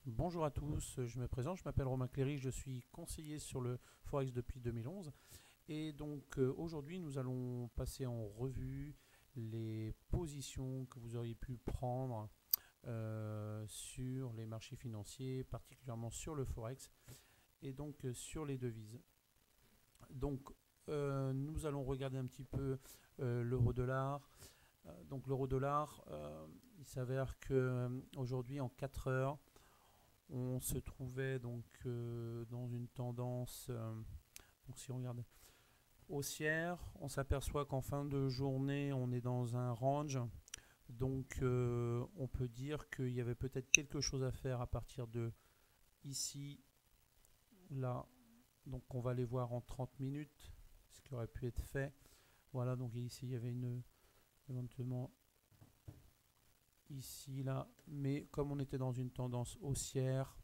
Bonjour à tous, je me présente, je m'appelle Romain Cléry, je suis conseiller sur le Forex depuis 2011 et donc aujourd'hui nous allons passer en revue les positions que vous auriez pu prendre sur les marchés financiers, particulièrement sur le Forex et donc sur les devises. Donc nous allons regarder un petit peu l'euro-dollar. Donc l'euro-dollar, il s'avère que aujourd'hui en 4 heures, on se trouvait donc dans une tendance, donc si on regarde haussière, on s'aperçoit qu'en fin de journée, on est dans un range. Donc on peut dire qu'il y avait peut-être quelque chose à faire à partir de ici, là. Donc on va aller voir en 30 minutes ce qui aurait pu être fait. Voilà, donc ici il y avait éventuellement ici, là. Mais comme on était dans une tendance haussière,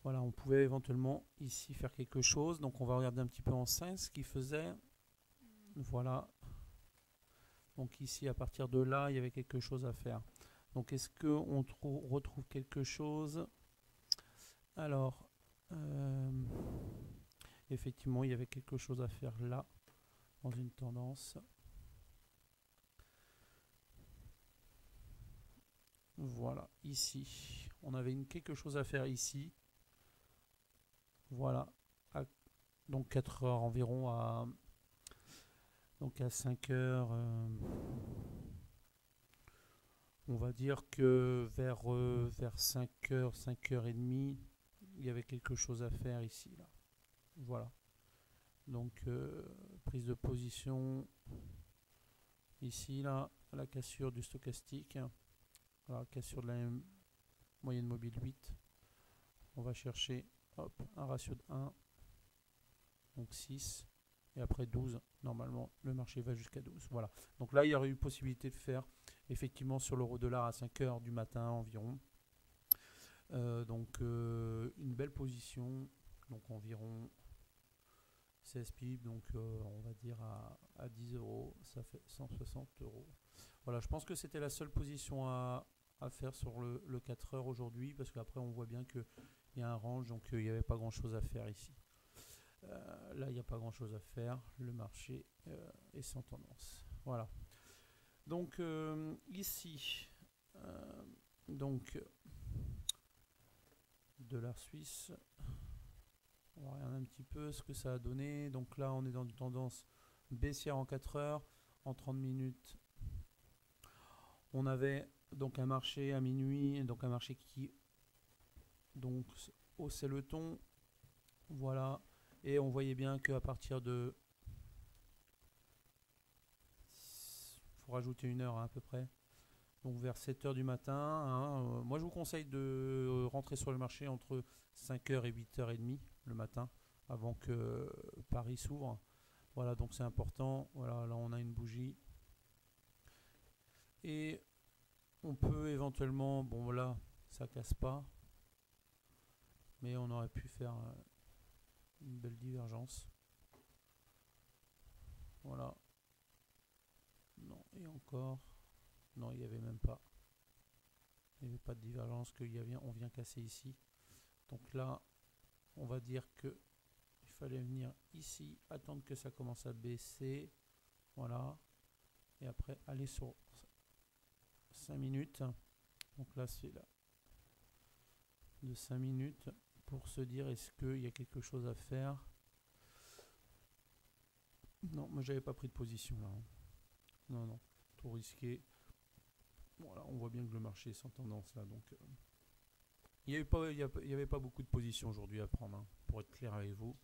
voilà, on pouvait éventuellement ici faire quelque chose. Donc on va regarder un petit peu en 5 ce qu'il faisait. Voilà. Donc ici, à partir de là, il y avait quelque chose à faire. Donc est-ce qu'on retrouve quelque chose? Alors, effectivement, il y avait quelque chose à faire là, dans une tendance. Voilà, ici. On avait quelque chose à faire ici. Voilà. Donc 4 heures environ donc à 5 heures. On va dire que vers 5 heures, 5 heures et demie, il y avait quelque chose à faire ici, là. Voilà. Donc, prise de position ici, là, la cassure du stochastique. Voilà, cassure de la moyenne mobile 8. On va chercher un ratio de 1, donc 6, et après 12. Normalement, le marché va jusqu'à 12. Voilà. Donc là, il y aurait eu possibilité de faire effectivement sur l'euro-dollar à 5 heures du matin environ. Donc une belle position, donc environ 16 pips, donc on va dire à 10 euros, ça fait 160 euros. Voilà, je pense que c'était la seule position à faire sur le 4 heures aujourd'hui, parce qu'après on voit bien qu'il y a un range, donc il n'y avait pas grand chose à faire ici. Là, il n'y a pas grand chose à faire, le marché est sans tendance. Voilà. Donc ici, donc dollar suisse. On va regarder un petit peu ce que ça a donné. Donc là, on est dans une tendance baissière en 4 heures. En 30 minutes, on avait donc un marché à minuit, donc un marché qui donc haussait le ton. Voilà. Et on voyait bien qu'à partir de... Il faut rajouter une heure à peu près. Donc vers 7 heures du matin. Moi, je vous conseille de rentrer sur le marché entre 5 heures et 8 heures et demie le matin, avant que Paris s'ouvre. Voilà, donc c'est important. Voilà, là on a une bougie. Et on peut éventuellement, bon voilà, ça casse pas, mais on aurait pu faire une belle divergence. Voilà. Non, et encore. Non, il n'y avait même pas. Il n'y avait pas de divergence on vient casser ici. Donc là, on va dire que il fallait venir ici, attendre que ça commence à baisser. Voilà. Et après, aller sur 5 minutes. Donc là, c'est là de 5 minutes pour se dire est-ce qu'il y a quelque chose à faire. Non, moi j'avais pas pris de position là. Non, non, trop risqué. Voilà, on voit bien que le marché est sans tendance là, donc il n'y avait pas beaucoup de positions aujourd'hui à prendre, hein, pour être clair avec vous.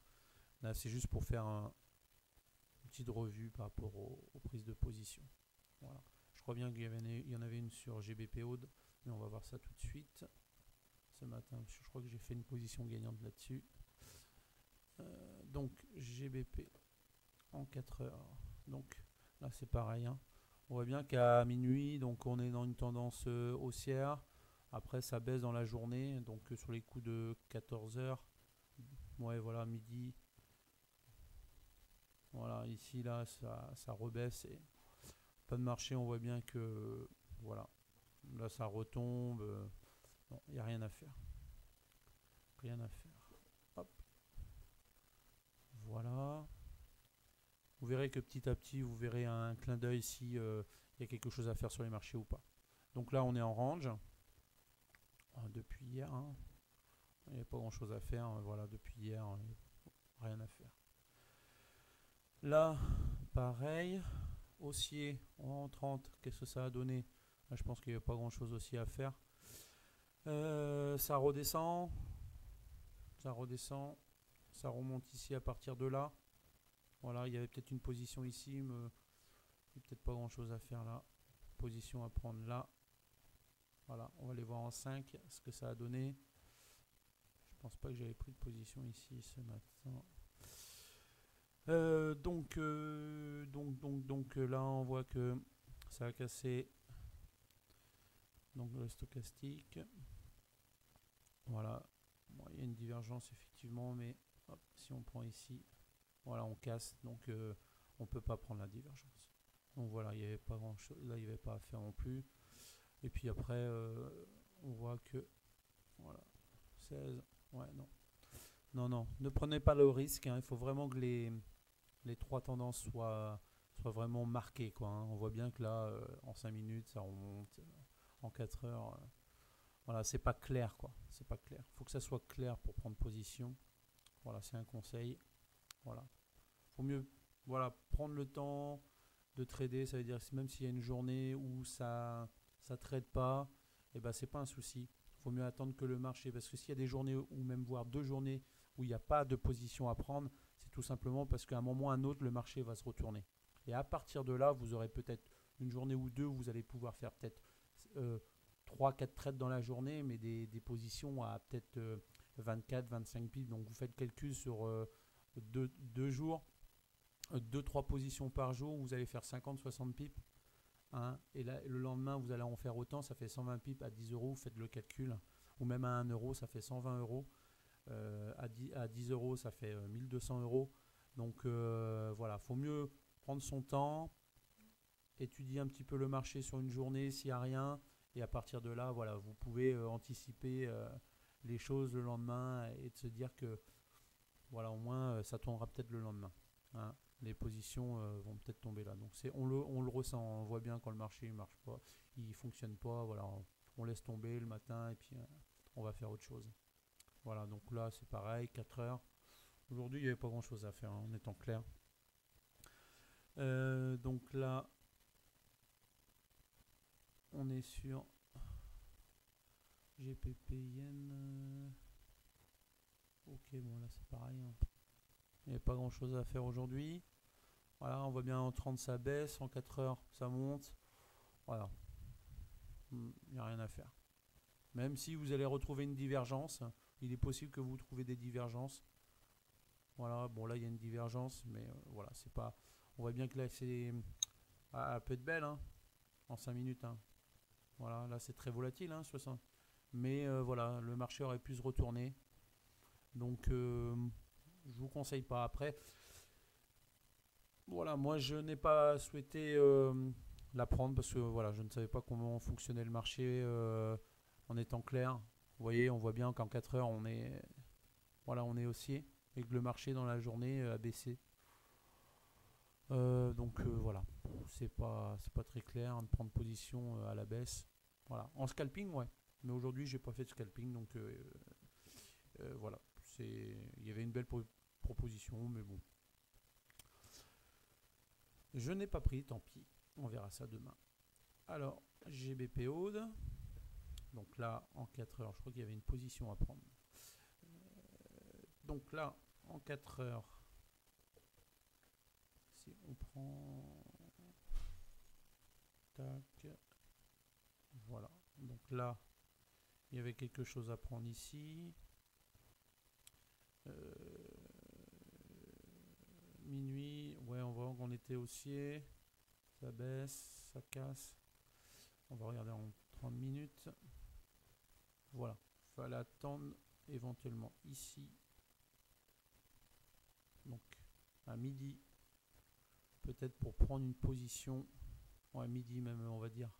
Là, c'est juste pour faire une petite revue par rapport aux prises de position. Voilà. Je crois bien qu'il y en avait une sur GBP Aude, mais on va voir ça tout de suite. Ce matin, je crois que j'ai fait une position gagnante là-dessus. Donc GBP en 4 heures. Donc là, c'est pareil, hein. On voit bien qu'à minuit, donc on est dans une tendance haussière. Après, ça baisse dans la journée, donc sur les coups de 14 heures. Ouais, voilà, midi. Voilà, ici, là, ça rebaisse. Et pas de marché, on voit bien que, voilà, là, ça retombe. Bon, à faire. Rien à faire. Hop. Voilà. Vous verrez que petit à petit, vous verrez un clin d'œil si il y a quelque chose à faire sur les marchés ou pas. Donc là, on est en range. Depuis hier, hein. Il n'y a pas grand chose à faire. Voilà, depuis hier, rien à faire. Là, pareil. Haussier en 30, qu'est-ce que ça a donné? Là, je pense qu'il n'y a pas grand chose aussi à faire. Ça redescend. Ça redescend. Ça remonte ici à partir de là. Voilà, il y avait peut-être une position ici, mais il n'y a peut-être pas grand chose à faire là. Position à prendre là. Voilà, on va aller voir en 5 ce que ça a donné. Je pense pas que j'avais pris de position ici ce matin. Donc là on voit que ça a cassé donc le stochastique. Voilà, bon, il y a une divergence effectivement, mais hop, si on prend ici, voilà, on casse, donc on peut pas prendre la divergence. Donc voilà, il n'y avait pas grand chose, là il n'y avait pas à faire non plus. Et puis après, on voit que voilà, 16, ouais, non, ne prenez pas le risque, hein, il faut vraiment que les trois tendances soient vraiment marquées, quoi, hein. On voit bien que là, en 5 minutes, ça remonte, en 4 heures, voilà, c'est pas clair, quoi, c'est pas clair. Il faut que ça soit clair pour prendre position. Voilà, c'est un conseil. Voilà, faut mieux, voilà, prendre le temps de trader, ça veut dire que même s'il y a une journée où ça trade pas, et ben c'est pas un souci. Il faut mieux attendre que le marché, parce que s'il y a des journées ou même voire 2 journées où il n'y a pas de position à prendre, c'est tout simplement parce qu'à un moment ou à un autre, le marché va se retourner. Et à partir de là, vous aurez peut-être une journée ou deux où vous allez pouvoir faire peut-être 3-4 trades dans la journée, mais des positions à peut-être 24-25 pips. Donc vous faites le calcul sur 2 jours, 2-3 positions par jour, vous allez faire 50-60 pips. Hein, et là, le lendemain, vous allez en faire autant, ça fait 120 pips à 10 euros, faites le calcul. Ou même à 1 euro, ça fait 120 euros. À 10 euros, ça fait 1200 euros. Donc voilà, faut mieux prendre son temps, étudier un petit peu le marché sur une journée s'il n'y a rien. Et à partir de là, voilà, vous pouvez anticiper les choses le lendemain et de se dire que voilà, au moins ça tombera peut-être le lendemain. Hein. Les positions vont peut-être tomber là. Donc on le ressent, on voit bien quand le marché ne marche pas, il ne fonctionne pas. Voilà, on laisse tomber le matin et puis on va faire autre chose. Voilà, donc là c'est pareil, 4 heures. Aujourd'hui il n'y avait pas grand chose à faire, hein, en étant clair. Donc là on est sur GPP Yen. Ok, bon là c'est pareil, hein. Il n'y a pas grand chose à faire aujourd'hui. Voilà, on voit bien en 30 ça baisse, en 4 heures ça monte. Voilà, il n'y a rien à faire. Même si vous allez retrouver une divergence, il est possible que vous trouviez des divergences. Voilà, bon là il y a une divergence, mais voilà, c'est pas. On voit bien que là c'est. Elle peut être belle, hein, en 5 minutes. Hein. Voilà, là c'est très volatile, hein, 60. Mais voilà, le marché aurait pu se retourner. Donc je vous conseille pas. Après, voilà, moi je n'ai pas souhaité la prendre parce que voilà, je ne savais pas comment fonctionnait le marché en étant clair. Vous voyez, on voit bien qu'en 4 heures on est haussier et que le marché dans la journée a baissé. Donc voilà, c'est pas très clair de prendre position à la baisse. Voilà, en scalping, ouais. Mais aujourd'hui, j'ai pas fait de scalping, donc voilà. Il y avait une belle proposition, mais bon. Je n'ai pas pris, tant pis. On verra ça demain. Alors, GBP Aude. Donc là, en 4 heures, je crois qu'il y avait une position à prendre. Donc là, en 4 heures, si on prend... Tac. Voilà. Donc là, il y avait quelque chose à prendre ici. Minuit, ouais, on voit qu'on était haussier. Ça baisse, ça casse. On va regarder en 30 minutes. Voilà. Il fallait attendre éventuellement ici. Donc à midi. Peut-être pour prendre une position. Ouais, midi même, on va dire.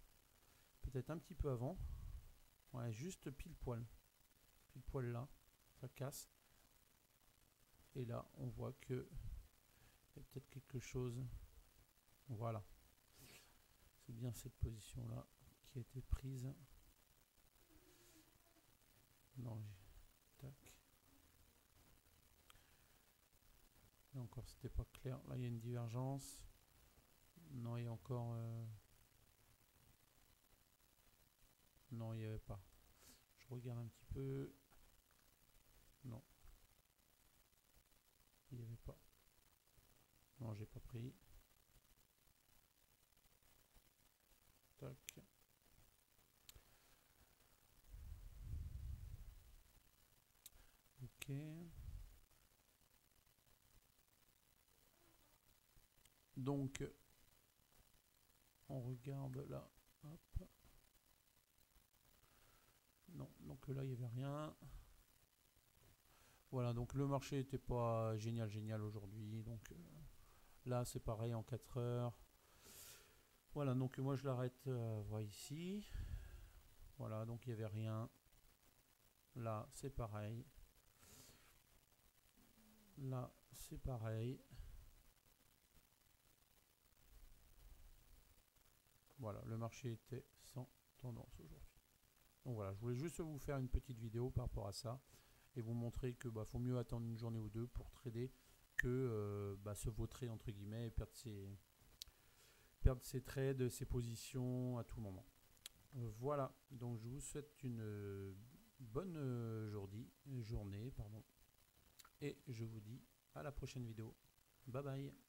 Peut-être un petit peu avant. Ouais, juste pile poil. pile poil là, ça casse. Et là, on voit que il y a peut-être quelque chose. Voilà. C'est bien cette position-là qui a été prise. Non, tac. Et encore, c'était pas clair. Là, il y a une divergence. Non, il y a encore... Non, il n'y avait pas. Je regarde un petit peu. Non. Il n'y avait pas. Non, j'ai pas pris. Tac. Ok. Donc, on regarde là. Hop. Non, donc là, il n'y avait rien. Voilà, donc le marché n'était pas génial aujourd'hui. Donc là, c'est pareil en 4 heures. Voilà, donc moi, je l'arrête voilà, ici. Voilà, donc il n'y avait rien. Là, c'est pareil. Là, c'est pareil. Voilà, le marché était sans tendance aujourd'hui. Donc voilà, je voulais juste vous faire une petite vidéo par rapport à ça et vous montrer que faut mieux attendre une journée ou deux pour trader que se vautrer entre guillemets et perdre ses trades, ses positions à tout moment. Voilà, donc je vous souhaite une bonne journée, et je vous dis à la prochaine vidéo. Bye bye.